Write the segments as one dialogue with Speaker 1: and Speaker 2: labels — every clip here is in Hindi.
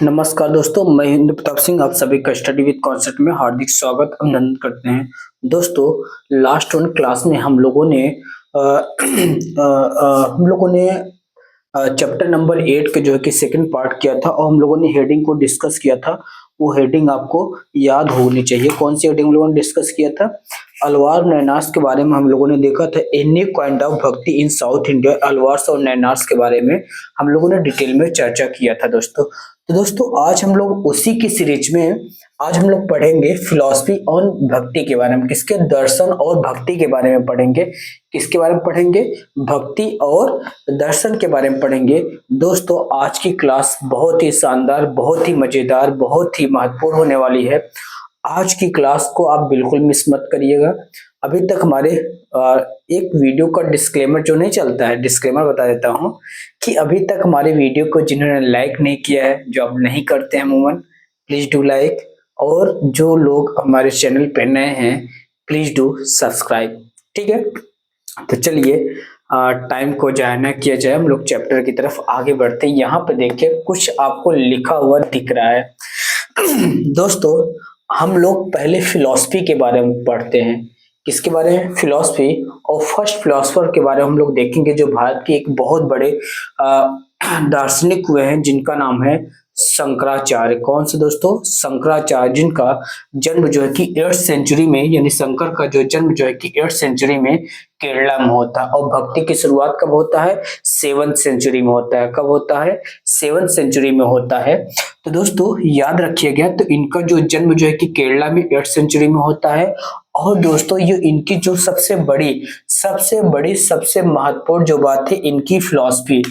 Speaker 1: नमस्कार दोस्तों, मैं हिंदू प्रताप सिंह आप सभी का स्टडी विद कॉन्सेप्ट में हार्दिक स्वागत अभिनंदन करते हैं। दोस्तों, लास्ट वन क्लास में हम लोगों ने चैप्टर नंबर 8 के जो है कि सेकंड पार्ट किया था और हम लोगों ने हेडिंग को डिस्कस किया था। वो हेडिंग आपको याद होनी चाहिए। कौन सी हेडिंग हम लोगों ने डिस्कस किया था? अलवार नैनार्स के बारे में हम लोगों ने देखा था। ए न्यू काइंड ऑफ भक्ति इन साउथ इंडिया, अलवार्स और नैनार्स के बारे में हम लोगों ने डिटेल में चर्चा किया था दोस्तों। तो दोस्तों, आज हम लोग उसी की सीरीज में आज हम लोग पढ़ेंगे फिलॉसफी और भक्ति के बारे में। किसके? दर्शन और भक्ति के बारे में पढ़ेंगे। किसके बारे में पढ़ेंगे? भक्ति और दर्शन के बारे में पढ़ेंगे। दोस्तों, आज की क्लास बहुत ही शानदार, बहुत ही मजेदार, बहुत ही महत्वपूर्ण होने वाली है। आज की क्लास को आप बिल्कुल मिस मत करिएगा। अभी तक हमारे एक वीडियो का डिस्क्लेमर जो नहीं चलता है, डिस्क्लेमर बता देता हूँ कि अभी तक हमारे वीडियो को जिन्होंने लाइक नहीं किया है, जो आप नहीं करते हैं अमूमन, प्लीज डू लाइक। और जो लोग हमारे चैनल पे नए हैं, प्लीज डू सब्सक्राइब। ठीक है, तो चलिए टाइम को जाया ना किया जाए, हम लोग चैप्टर की तरफ आगे बढ़ते हैं। यहाँ पे देखिए, कुछ आपको लिखा हुआ दिख रहा है। दोस्तों, हम लोग पहले फिलॉसफी के बारे में पढ़ते हैं। किसके बारे में? फिलॉसफी। और फर्स्ट फिलोसफर के बारे में हम लोग देखेंगे, जो भारत के एक बहुत बड़े दार्शनिक हुए हैं, जिनका नाम है शंकराचार्य। कौन से दोस्तों? शंकराचार्य, जिनका जन्म जो है कि 8th सेंचुरी में, यानी शंकर का जो जन्म जो है कि 8th सेंचुरी में केरला में होता है। और भक्ति की शुरुआत कब होता है? 7th सेंचुरी में होता है। कब होता है? 7th सेंचुरी में होता है। तो दोस्तों, याद रखिएगा, तो इनका जो जन्म जो है कि केरला में 8th सेंचुरी में होता है। और दोस्तों, ये इनकी जो सबसे बड़ी सबसे महत्वपूर्ण जो बात है, इनकी फिलॉसफी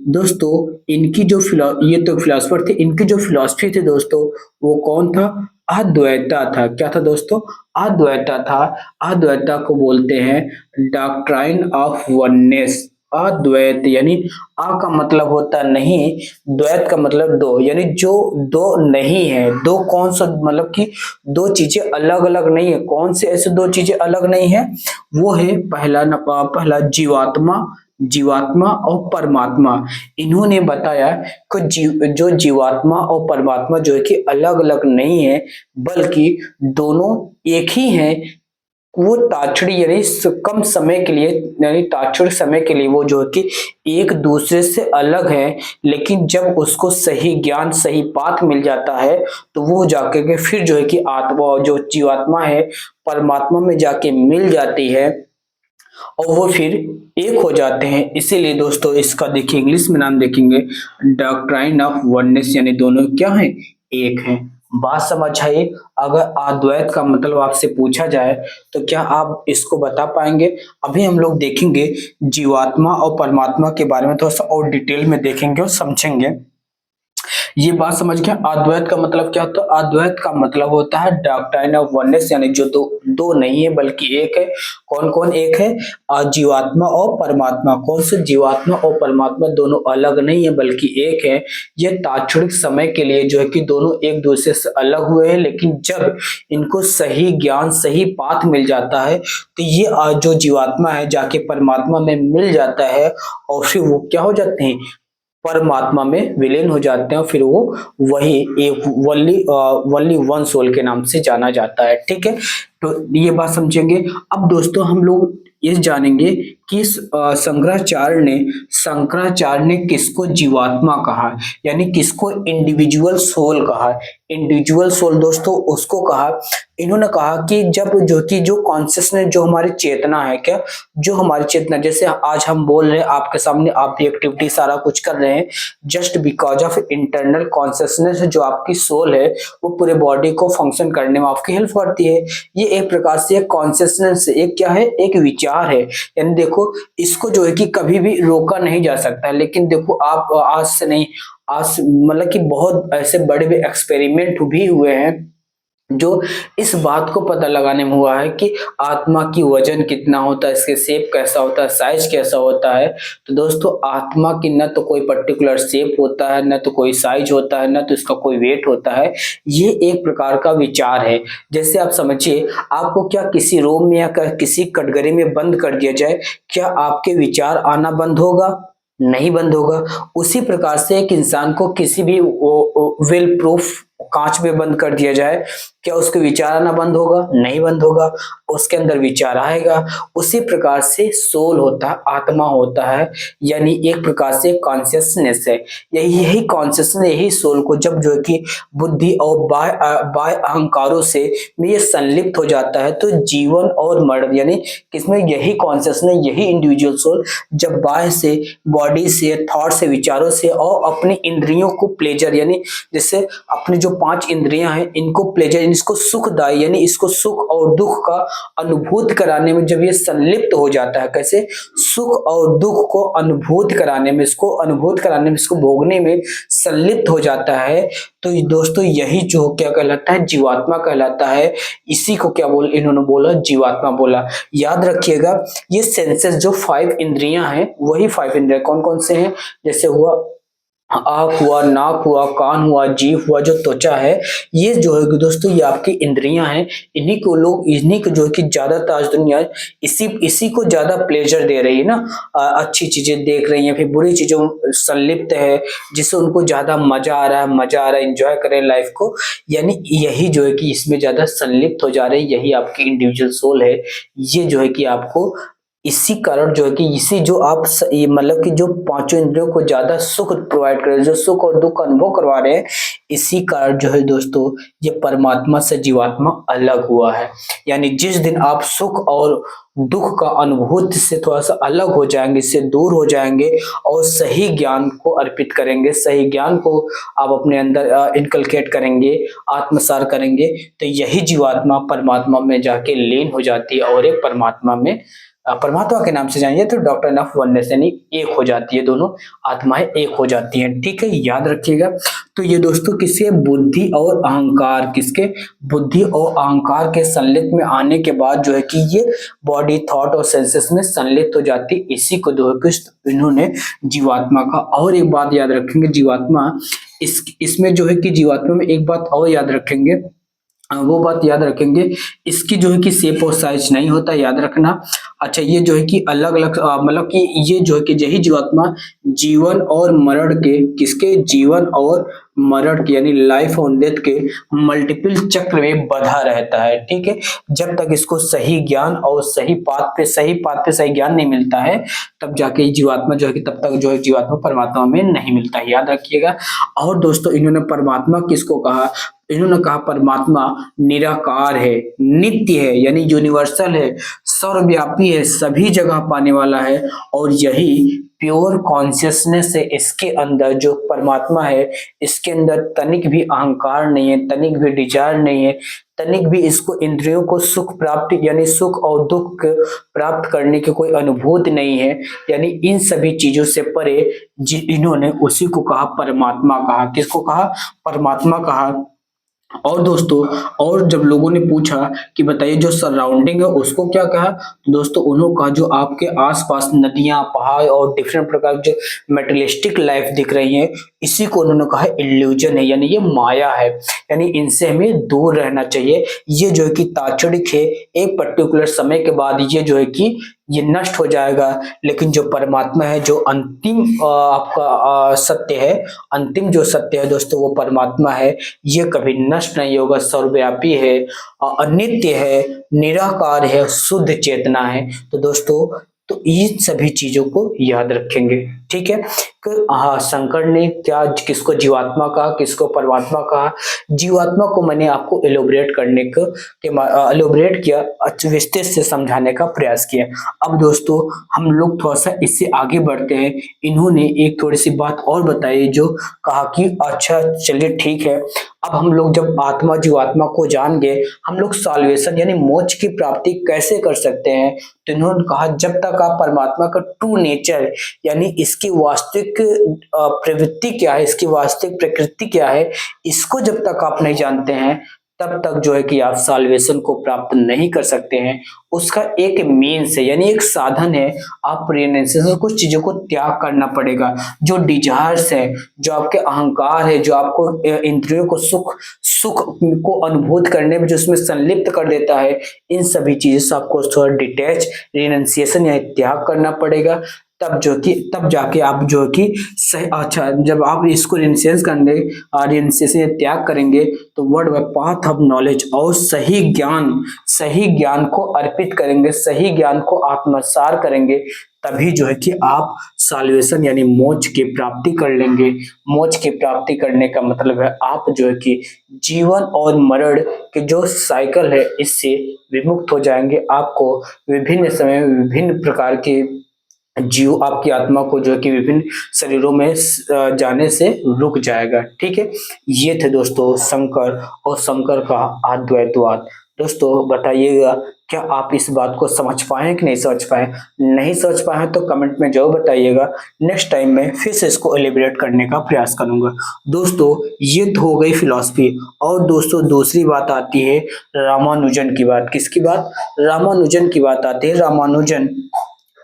Speaker 1: दोस्तों, इनकी जो ये तो फिलोसफर थे, इनकी जो फिलॉसफी थी दोस्तों, वो कौन था? अद्वैता था। क्या था दोस्तों? अद्वैता था। अद्वैता को बोलते हैं डॉक्ट्राइन ऑफ वननेस। अद्वैत यानी आ का मतलब होता नहीं, द्वैत का मतलब दो, यानी जो दो नहीं है। दो कौन सा? मतलब कि दो चीजें अलग अलग नहीं है। कौन से ऐसे दो चीजें अलग नहीं है? वो है पहला जीवात्मा और परमात्मा। इन्होंने बताया कि जो जीवात्मा और परमात्मा जो है कि अलग अलग नहीं है, बल्कि दोनों एक ही हैं। वो ताछड़ी यानी कम समय के लिए, यानी ताछड़ समय के लिए वो जो है कि एक दूसरे से अलग है, लेकिन जब उसको सही ज्ञान, सही पाठ मिल जाता है, तो वो जाके के फिर जो है कि आत्मा, जो जीवात्मा है, परमात्मा में जाके मिल जाती है और वो फिर एक हो जाते हैं। इसीलिए दोस्तों, इसका देखिए इंग्लिश में नाम देखेंगे डॉक्ट्राइन ऑफ वननेस, यानी दोनों क्या हैं? एक हैं। बात समझ आई? अगर अद्वैत का मतलब आपसे पूछा जाए तो क्या आप इसको बता पाएंगे? अभी हम लोग देखेंगे जीवात्मा और परमात्मा के बारे में, थोड़ा सा और डिटेल में देखेंगे और समझेंगे। ये बात समझ गया? अद्वैत का मतलब क्या होता है? अद्वैत का मतलब होता है डॉक्ट्राइन ऑफ वननेस, यानी जो दो नहीं है बल्कि एक है। कौन कौन एक है? जीवात्मा और परमात्मा। कौन से? जीवात्मा और परमात्मा दोनों अलग नहीं है बल्कि एक है। ये तात्क्षणिक समय के लिए जो है कि दोनों एक दूसरे से अलग हुए हैं, लेकिन जब इनको सही ज्ञान, सही पाठ मिल जाता है, तो ये जो जीवात्मा है जाके परमात्मा में मिल जाता है और फिर वो क्या हो जाते हैं? परमात्मा में विलीन हो जाते हैं। फिर वो वही एक वनली वन सोल के नाम से जाना जाता है। ठीक है, तो ये बात समझेंगे। अब दोस्तों, हम लोग ये जानेंगे कि शंकराचार्य ने किसको जीवात्मा कहा, यानी किसको इंडिविजुअल सोल कहा। इंडिविजुअल सोल दोस्तों उसको कहा, इन्होंने कहा कि जो कॉन्शियसनेस, जो हमारी चेतना है, क्या जो हमारी चेतना, जैसे आज हम बोल रहे हैं आपके सामने, आप एक्टिविटी सारा कुछ कर रहे हैं, just because of internal consciousness, जो आपकी सोल है, वो पूरे बॉडी को फंक्शन करने में आपकी हेल्प करती है। ये एक प्रकार से कॉन्शियसनेस, एक क्या है? एक विचार है। यानी देखो, इसको जो है कि कभी भी रोका नहीं जा सकता, लेकिन देखो आप आज से नहीं, आज मतलब कि बहुत ऐसे बड़े बड़े एक्सपेरिमेंट भी हुए हैं जो इस बात को पता लगाने में हुआ है कि आत्मा की वजन कितना होता है, इसके शेप कैसा होता है, साइज कैसा होता है। तो दोस्तों, आत्मा की न तो कोई पर्टिकुलर शेप होता है, न तो कोई साइज होता है, न तो इसका कोई वेट होता है। ये एक प्रकार का विचार है। जैसे आप समझिए, आपको क्या किसी रूम में या किसी कटघरे में बंद कर दिया जाए, क्या आपके विचार आना बंद होगा? नहीं बंद होगा। उसी प्रकार से एक इंसान को किसी भी विल प्रूफ कांच में बंद कर दिया जाए, क्या उसके विचार आना बंद होगा? नहीं बंद होगा, उसके अंदर विचार आएगा। उसी प्रकार से सोल होता है, आत्मा होता है, यानी एक प्रकार से कॉन्शियसनेस है। यही कॉन्शियसनेस, यही सोल को जब जो है कि बुद्धि और बाह्य अहंकारों से में ये संलिप्त हो जाता है, तो जीवन और मरण यानी किसमें, यही कॉन्शियसनेस, यही इंडिविजुअल सोल जब बाह्य से, बॉडी से, थॉट से, विचारों से और अपनी इंद्रियों को प्लेजर यानी जैसे अपने जो 5 इंद्रियां हैं इनको प्लेजर, इसको सुखदायी यानी इसको सुख और दुख का अनुभूत कराने में जब ये संलिप्त हो जाता है, कैसे सुख और दुख को अनुभूत कराने में, इसको अनुभूत कराने में, इसको भोगने में संलिप्त हो जाता है, तो दोस्तों यही जो क्या कहलाता है, जीवात्मा कहलाता है। इसी को क्या बोल इन्होंने बोला, जीवात्मा बोला। याद रखिएगा ये सेंसेस जो 5 इंद्रियां हैं, वही 5 इंद्रियां कौन कौन से हैं, जैसे हुआ आँख हुआ, नाक हुआ, कान हुआ, जीभ हुआ, जो त्वचा है, ये जो है दोस्तों ये आपकी इंद्रियां हैं। इन्हीं को लोग, इन्हीं को जो है कि ज्यादातर आज दुनिया इसी को ज्यादा प्लेजर दे रही है ना, अच्छी चीजें देख रही हैं, फिर बुरी चीजों संलिप्त है, जिससे उनको ज्यादा मजा आ रहा है, एंजॉय करें लाइफ को, यानी यही जो है कि इसमें ज्यादा संलिप्त हो जा रहे हैं। यही आपकी इंडिविजुअल सोल है। ये जो है कि आपको इसी कारण जो है कि इसी जो आप मतलब कि जो 5 इंद्रियों को ज्यादा सुख प्रोवाइड कर रहे हैं, जो सुख और दुख का अनुभव करवा रहे हैं, इसी कारण जो है दोस्तों ये परमात्मा से जीवात्मा अलग हुआ है। यानी जिस दिन आप सुख और दुख का अनुभूति से थोड़ा सा अलग हो जाएंगे, इससे दूर हो जाएंगे और सही ज्ञान को अर्पित करेंगे, सही ज्ञान को आप अपने अंदर इनकलकेट करेंगे, आत्मसार करेंगे, तो यही जीवात्मा परमात्मा में जाके लीन हो जाती है और एक परमात्मा में, परमात्मा के नाम से जानिए तो डॉक्टर ऑफ वननेस, यानी एक हो जाती है, दोनों आत्माएं एक हो जाती हैं। ठीक है, याद रखिएगा। तो ये दोस्तों किसके, बुद्धि और अहंकार, किसके, बुद्धि और अहंकार के संलिप्त में आने के बाद जो है कि ये बॉडी, थॉट और सेंसेस में संलिप्त हो जाती है। इसी को जो है इन्होंने जीवात्मा का। और एक बात याद रखेंगे, जीवात्मा इसमें जो है कि जीवात्मा में एक बात और याद रखेंगे, वो बात याद रखेंगे, इसकी जो है कि शेप और साइज नहीं होता, याद रखना। अच्छा, ये जो है कि अलग अलग मतलब कि ये जो है कि यही जीवात्मा जीवन और मरण के, किसके, जीवन और मरण के यानी लाइफ और डेथ के मल्टीपल चक्र में बधा रहता है। ठीक है, जब तक इसको सही ज्ञान और सही पाथ पे सही ज्ञान नहीं मिलता है, तब जाके जीवात्मा जो है कि तब तक जो है जीवात्मा परमात्मा में नहीं मिलता है, याद रखिएगा। और दोस्तों इन्होंने परमात्मा किसको कहा, इन्होंने कहा परमात्मा निराकार है, नित्य है यानी यूनिवर्सल है, सर्वव्यापी है, सभी जगह पाने वाला है, और यही प्योर कॉन्शियसनेस है। इसके अंदर जो परमात्मा है, इसके अंदर तनिक भी अहंकार नहीं है, तनिक भी डिजायर नहीं है, तनिक भी इसको इंद्रियों को सुख प्राप्त यानी सुख और दुख प्राप्त करने की कोई अनुभूति नहीं है, यानी इन सभी चीजों से परे इन्होंने उसी को कहा परमात्मा कहा। किसको कहा, परमात्मा कहा। और दोस्तों, और जब लोगों ने पूछा कि बताइए जो सराउंडिंग है उसको क्या कहा, तो दोस्तों उन्होंने कहा जो आपके आसपास नदियां, पहाड़ और डिफरेंट प्रकार के जो मेटेरियलिस्टिक लाइफ दिख रही है, इसी को उन्होंने कहा इल्यूजन है, यानी ये माया है, यानी इनसे हमें दूर रहना चाहिए। ये जो है कि तात्क्षणिक है, एक पर्टिकुलर समय के बाद ये जो है कि ये नष्ट हो जाएगा, लेकिन जो परमात्मा है, जो अंतिम आपका सत्य है, अंतिम जो सत्य है दोस्तों वो परमात्मा है, ये कभी नष्ट नहीं होगा, सर्वव्यापी है, अनित्य है, निराकार है, शुद्ध चेतना है। तो दोस्तों तो इन सभी चीजों को याद रखेंगे। ठीक है, हाँ, शंकर ने क्या किसको जीवात्मा कहा, किसको परमात्मा कहा। जीवात्मा को मैंने आपको एलोबरेट करने को एलोबरेट किया, विस्तृत से समझाने का प्रयास किया। अब दोस्तों हम लोग थोड़ा सा इससे आगे बढ़ते हैं। इन्होंने एक थोड़ी सी बात और बताई, जो कहा कि अच्छा चलिए ठीक है, अब हम लोग जब आत्मा जीवात्मा को जान गए, हम लोग सॉल्वेशन यानी मोक्ष की प्राप्ति कैसे कर सकते हैं। तो इन्होंने कहा जब तक आप परमात्मा का ट्रू नेचर यानी इसकी वास्तविक प्रवृत्ति क्या है, इसकी वास्तविक प्रकृति क्या है, इसको जब तक आप नहीं जानते हैं, तब तक जो है कि आप सॉल्वेशन को प्राप्त नहीं कर सकते हैं। उसका एक मीन्स है यानी एक साधन है, आप रियलाइजेशन कुछ चीजों को त्याग करना पड़ेगा। जो डिजायर्स है, जो आपके अहंकार है, जो आपको इंद्रियों को सुख को अनुभूत करने में जो उसमें संलिप्त कर देता है, इन सभी चीजों से आपको थोड़ा डिटैच, रियलाइजेशन या त्याग करना पड़ेगा। तब जाके आप जो है कि सही, अच्छा जब आप इसको रियलाइज करने और रियलाइजेशन त्याग करेंगे तो word by path of knowledge और सही ज्ञान को अर्पित करेंगे, सही ज्ञान को आत्मसार करेंगे, तभी जो है कि आप साल्वेशन यानी मोक्ष की प्राप्ति कर लेंगे। मोक्ष की प्राप्ति करने का मतलब है आप जो है कि जीवन और मरण के जो साइकिल है इससे विमुक्त हो जाएंगे। आपको विभिन्न समय में विभिन्न प्रकार के जीव आपकी आत्मा को जो है कि विभिन्न शरीरों में जाने से रुक जाएगा। ठीक है, ये थे दोस्तों शंकर और शंकर का अद्वैतवाद। दोस्तों बताइएगा क्या आप इस बात को समझ पाए कि नहीं समझ पाए? नहीं समझ पाए तो कमेंट में जरूर बताइएगा। नेक्स्ट टाइम मैं फिर से इसको एलिब्रेट करने का प्रयास करूंगा। दोस्तों ये तो हो गई फिलॉसफी, और दोस्तों दूसरी बात आती है रामानुजन की बात। किसकी बात? रामानुजन की बात आती है।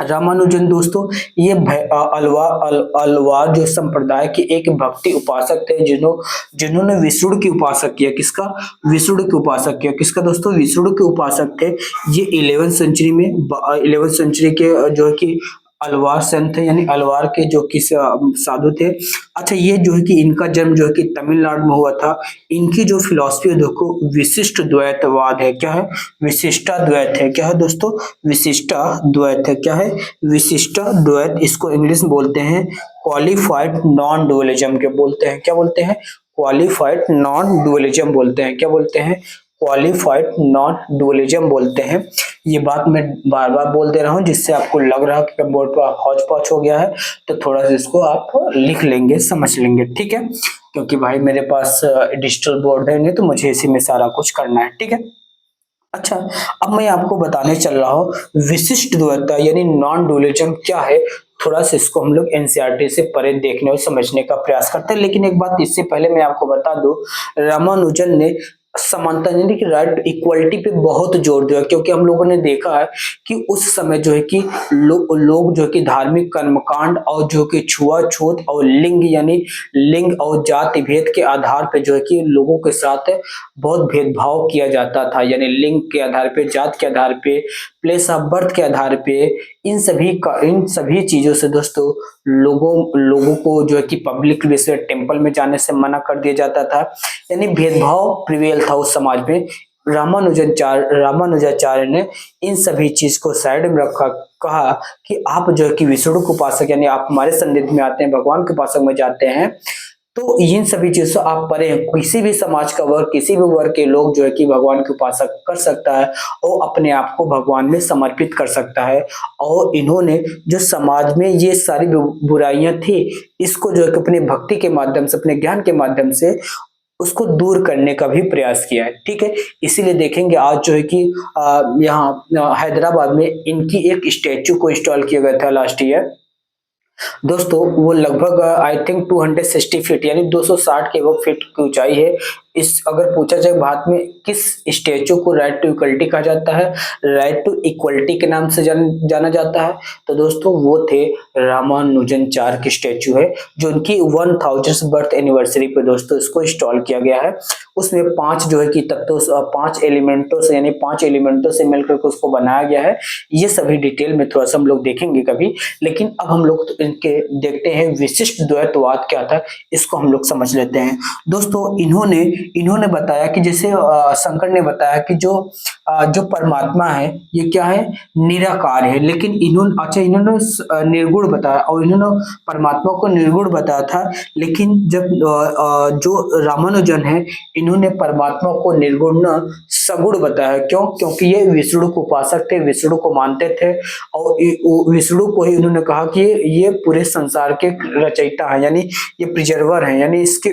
Speaker 1: रामानुजन दोस्तों ये अलवार जो संप्रदाय के एक भक्ति उपासक थे जिन्होंने विष्णु की उपासक किया। किसका? विष्णु के उपासक किया। किसका दोस्तों? विष्णु के उपासक थे। ये 11वीं सेंचुरी के जो है कि अलवार संत थे, यानी अलवार के जो कि साधु थे। अच्छा ये जो है कि इनका जन्म जो है कि तमिलनाडु में हुआ था। इनकी जो फिलॉसफी है देखो विशिष्ट द्वैतवाद है। क्या है? विशिष्टाद्वैत है। क्या है दोस्तों? विशिष्टाद्वैत है। क्या है? विशिष्टाद्वैत। इसको इंग्लिश में बोलते हैं क्वालिफाइड नॉन डुअलिज्म के बोलते हैं। क्या बोलते हैं? क्वालिफाइड नॉन डुअलिज्म बोलते हैं। क्या बोलते हैं? क्वालिफाइड नॉन डुअलिज्म बोलते हैं। ये बात मैं बार बार बोल दे रहा हूँ जिससे आपको लग रहा है कि बोर्ड पर हौच पौच हो गया है, तो थोड़ा सा इसको आप लिख लेंगे, समझ लेंगे। ठीक है, क्योंकि भाई मेरे पास डिजिटल बोर्ड है नहीं तो मुझे इसी में सारा कुछ करना है। ठीक है, अच्छा अब मैं आपको बताने चल रहा हूँ विशिष्ट द्वैतता यानी नॉन डुअलिज्म क्या है। थोड़ा सा इसको हम लोग एनसीईआरटी से परे देखने और समझने का प्रयास करते हैं, लेकिन एक बात इससे पहले मैं आपको बता दूं, रामानुजन ने समानता यानी कि राइट इक्वलिटी पे बहुत जोर दिया, क्योंकि हम लोगों ने देखा है कि उस समय जो है कि लोग जो है कि धार्मिक कर्मकांड और जो कि छुआछूत और लिंग और जाति भेद के आधार पे जो है कि लोगों के साथ बहुत भेदभाव किया जाता था, यानी लिंग के आधार पे, जात के आधार पे, प्लेस ऑफ बर्थ के आधार पे, इन सभी चीजों से दोस्तों लोगों को जो है कि पब्लिक प्लेस में टेम्पल में जाने से मना कर दिया जाता था, यानी भेदभाव प्रिवेल था उस समाज में। रामानुजाचार्य ने इन सभी चीज को साइड में रखा, कहा कि आप जो है कि विष्णु के उपासक यानी आप हमारे संदिग्ध में आते हैं, भगवान के उपासक में जाते हैं, तो इन सभी चीजों से आप परे हैं। किसी भी समाज का वर्ग, किसी भी वर्ग के लोग जो है कि भगवान के उपासक कर सकता है और अपने आप को भगवान में समर्पित कर सकता है। और इन्होंने जो समाज में ये सारी बुराइयां थी, इसको जो है कि अपनी भक्ति के माध्यम से, अपने ज्ञान के माध्यम से उसको दूर करने का भी प्रयास किया है। ठीक है, इसीलिए देखेंगे आज जो है कि यहाँ हैदराबाद में इनकी एक स्टैचू को इंस्टॉल किया गया था लास्ट ईयर। दोस्तों वो लगभग आई थिंक 260 फीट यानी 260 के वो फीट की ऊंचाई है। इस अगर पूछा जाए भारत में किस स्टेचू को राइट टू इक्वलिटी कहा जाता है, राइट टू इक्वलिटी के नाम से जाना जाता है, तो दोस्तों वो थे रामानुजाचार्य की स्टेचू है, जो उनकी 1000th बर्थ एनिवर्सरी पे दोस्तों इसको इंस्टॉल किया गया है। उसमें 5 जो है कि तत्वों 5 एलिमेंटों से यानी 5 एलिमेंटों से मिलकर के उसको बनाया गया है। ये सभी डिटेल में थोड़ा सा हम लोग देखेंगे कभी, लेकिन अब हम लोग इनके देखते हैं विशिष्ट द्वैतवाद क्या था, इसको हम लोग समझ लेते हैं। दोस्तों इन्होंने बताया कि जैसे शंकर ने बताया कि जो परमात्मा है ये क्या है, निराकार है, लेकिन इन्होंने निर्गुण बताया और इन्होंने परमात्मा को निर्गुण बताया था, लेकिन जब जो रामानुजन है इन्होंने परमात्मा को निर्गुण सगुण बताया। क्यों? क्योंकि ये विष्णु को उपासक थे, विष्णु को मानते थे और विष्णु को ही उन्होंने कहा कि ये पूरे संसार के रचयिता है, यानी ये प्रिजर्वर है, यानी इसके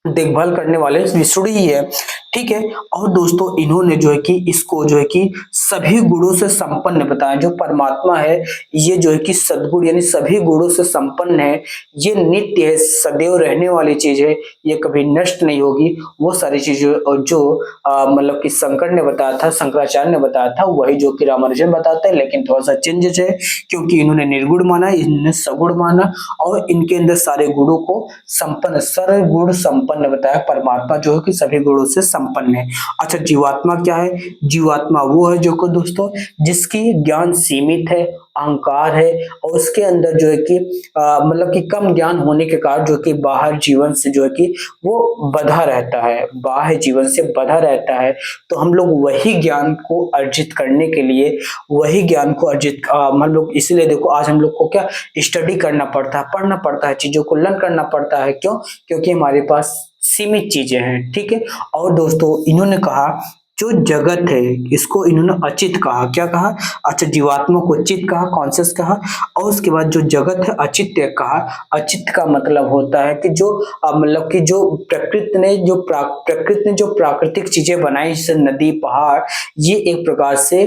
Speaker 1: देखभाल करने वाले विष्णु ही है। ठीक है, और दोस्तों इन्होंने जो है कि इसको जो है कि सभी गुणों से संपन्न बताया। जो परमात्मा है ये जो है कि सद्गुण यानी सभी गुणों से संपन्न है, ये नित्य है, सदैव रहने वाली चीज है, ये कभी नष्ट नहीं होगी। वो सारी चीजें जो मतलब कि शंकर ने बताया था, शंकराचार्य ने बताया था, वही जो कि रामानुजन बताते हैं, लेकिन थोड़ा सा चेंजेस है क्योंकि इन्होंने निर्गुण माना, इन्होंने सगुण माना और इनके अंदर सारे गुणों को संपन्न, सर्व गुण संपन्न बताया। परमात्मा जो है कि सभी गुणों से संपन्न है। अच्छा, जीवात्मा क्या है? जीवात्मा वो है जो को दोस्तों जिसकी ज्ञान सीमित है, अहंकार है और उसके अंदर जो है कि मतलब कि कम ज्ञान होने के कारण जो कि बाहर जीवन से जो है कि वो बंधा रहता है, बाह्य जीवन से बंधा रहता है। तो हम लोग वही ज्ञान को अर्जित करने के लिए वही ज्ञान को अर्जित हम लोग इसलिए देखो आज हम लोग को क्या स्टडी करना पड़ता है, पढ़ना पड़ता है, चीजों को लर्न करना पड़ता है। क्यों? क्योंकि हमारे पास सीमित चीजें हैं, ठीक है। और दोस्तों इन्होंने कहा जो जगत है इसको इन्होंने अचित कहा। क्या कहा? अच्छा, जीवात्मा को चित कहा, कॉन्शियस कहा। और उसके बाद जो जगत है अचित्य कहा। अचित का मतलब होता है कि जो मतलब कि जो प्रकृति ने जो प्राकृतिक चीजें बनाई जैसे नदी, पहाड़, ये एक प्रकार से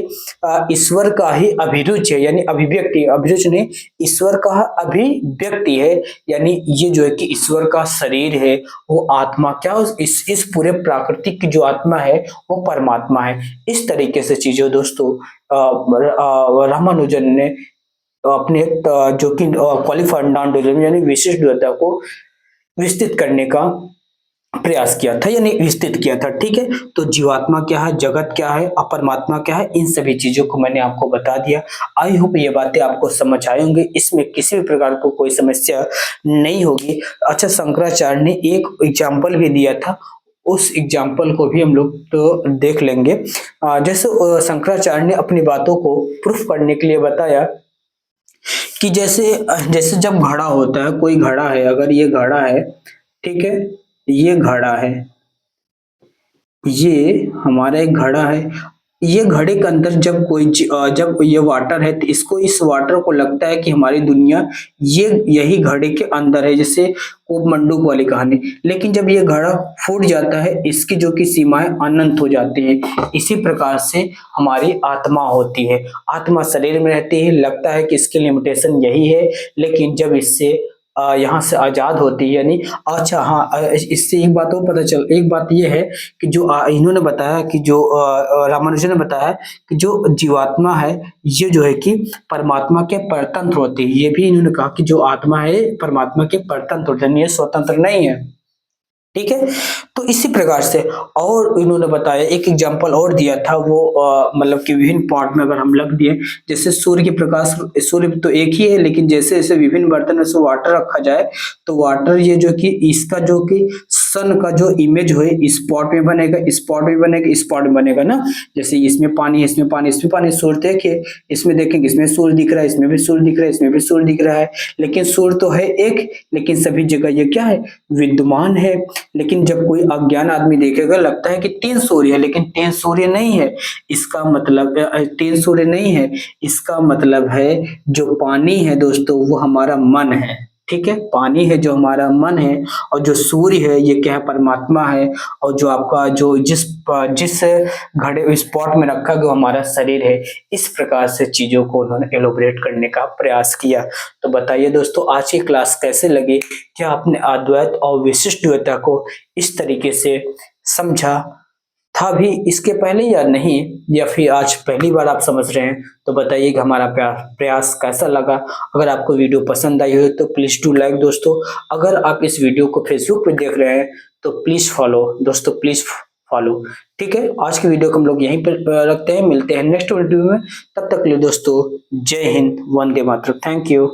Speaker 1: ईश्वर का ही अभिरुचि है, यानी अभिव्यक्ति, अभिरुचि नहीं, ईश्वर का अभिव्यक्ति है। यानी ये जो है कि ईश्वर का शरीर है, वो आत्मा क्या इस पूरे प्राकृतिक की जो आत्मा है वो परमात्मा है। इस तरीके से चीजें दोस्तों रामानुजन ने अपने जो कि क्वालिफाइड यानी विशिष्ट द्वैता को विस्तृत करने का प्रयास किया था, यानी विस्तृत किया था, ठीक है। तो जीवात्मा क्या है, जगत क्या है, अपरमात्मा क्या है, इन सभी चीजों को मैंने आपको बता दिया। आई होप ये बातें आपको समझ आई होंगी, इसमें किसी भी प्रकार को कोई समस्या नहीं होगी। अच्छा, शंकराचार्य ने एक एग्जाम्पल भी दिया था, उस एग्जाम्पल को भी हम लोग तो देख लेंगे। जैसे शंकराचार्य ने अपनी बातों को प्रूफ करने के लिए बताया कि जैसे जैसे जब घड़ा होता है, कोई घड़ा है, अगर ये घड़ा है, ठीक है, ये घड़ा है, ये हमारा एक घड़ा है। ये घड़े के अंदर जब ये वाटर है तो इसको इस वाटर को लगता है कि हमारी दुनिया ये यही घड़े के अंदर है, जैसे वो मंडूक वाली कहानी। लेकिन जब ये घड़ा फूट जाता है, इसकी जो कि सीमाएं अनंत हो जाती है। इसी प्रकार से हमारी आत्मा होती है, आत्मा शरीर में रहती है, लगता है कि इसकी लिमिटेशन यही है, लेकिन जब इससे यहाँ से आजाद होती है, यानी अच्छा हाँ, इससे एक बात और एक बात ये है कि जो इन्होंने बताया कि जो रामानुजन ने बताया कि जो जीवात्मा है ये जो है कि परमात्मा के परतंत्र होती है। ये भी इन्होंने कहा कि जो आत्मा है परमात्मा के परतंत्र होते हैं, ये स्वतंत्र नहीं है, ठीक है। तो इसी प्रकार से और इन्होंने बताया, एक एग्जांपल और दिया था, वो मतलब कि विभिन्न पॉट में अगर हम लग दिए, जैसे सूर्य के प्रकाश, सूर्य तो एक ही है, लेकिन जैसे जैसे विभिन्न बर्तन में से वाटर रखा जाए तो वाटर ये जो कि इसका जो कि सन का जो इमेज हो इस पॉट में बनेगा, इस पॉट में बनेगा, इस पॉट में बनेगा ना। जैसे इसमें पानी है, इसमें पानी, इसमें पानी, सूर्य देखिए, इसमें देखेंगे इसमें सूर्य दिख रहा है, इसमें भी सूर्य दिख रहा है, इसमें भी सूर्य दिख रहा है, लेकिन सूर्य तो है एक, लेकिन सभी जगह ये क्या है, विद्यमान है। लेकिन जब कोई अज्ञान आदमी देखेगा लगता है कि 3 सूर्य है, लेकिन 3 सूर्य नहीं है। इसका मतलब 3 सूर्य नहीं है, इसका मतलब है जो पानी है दोस्तों वो हमारा मन है, ठीक है। पानी है जो हमारा मन है, और जो सूर्य है ये क्या है, परमात्मा है। और जो आपका जो जिस घड़े स्पॉट में रखा गया हमारा शरीर है। इस प्रकार से चीजों को उन्होंने एलोबरेट करने का प्रयास किया। तो बताइए दोस्तों आज की क्लास कैसे लगी? क्या आपने अद्वैत और विशिष्ट द्वैता को इस तरीके से समझा था भी इसके पहले या नहीं, या फिर आज पहली बार आप समझ रहे हैं? तो बताइए कि हमारा प्रयास कैसा लगा। अगर आपको वीडियो पसंद आई हो तो प्लीज डू लाइक दोस्तों। अगर आप इस वीडियो को फेसबुक पे देख रहे हैं तो प्लीज फॉलो दोस्तों, प्लीज फॉलो, ठीक है। आज की वीडियो को हम लोग यहीं पर रखते हैं, मिलते हैं नेक्स्ट वीडियो में। तब तक के लिए दोस्तों जय हिंद, वंदे मातरम, थैंक यू।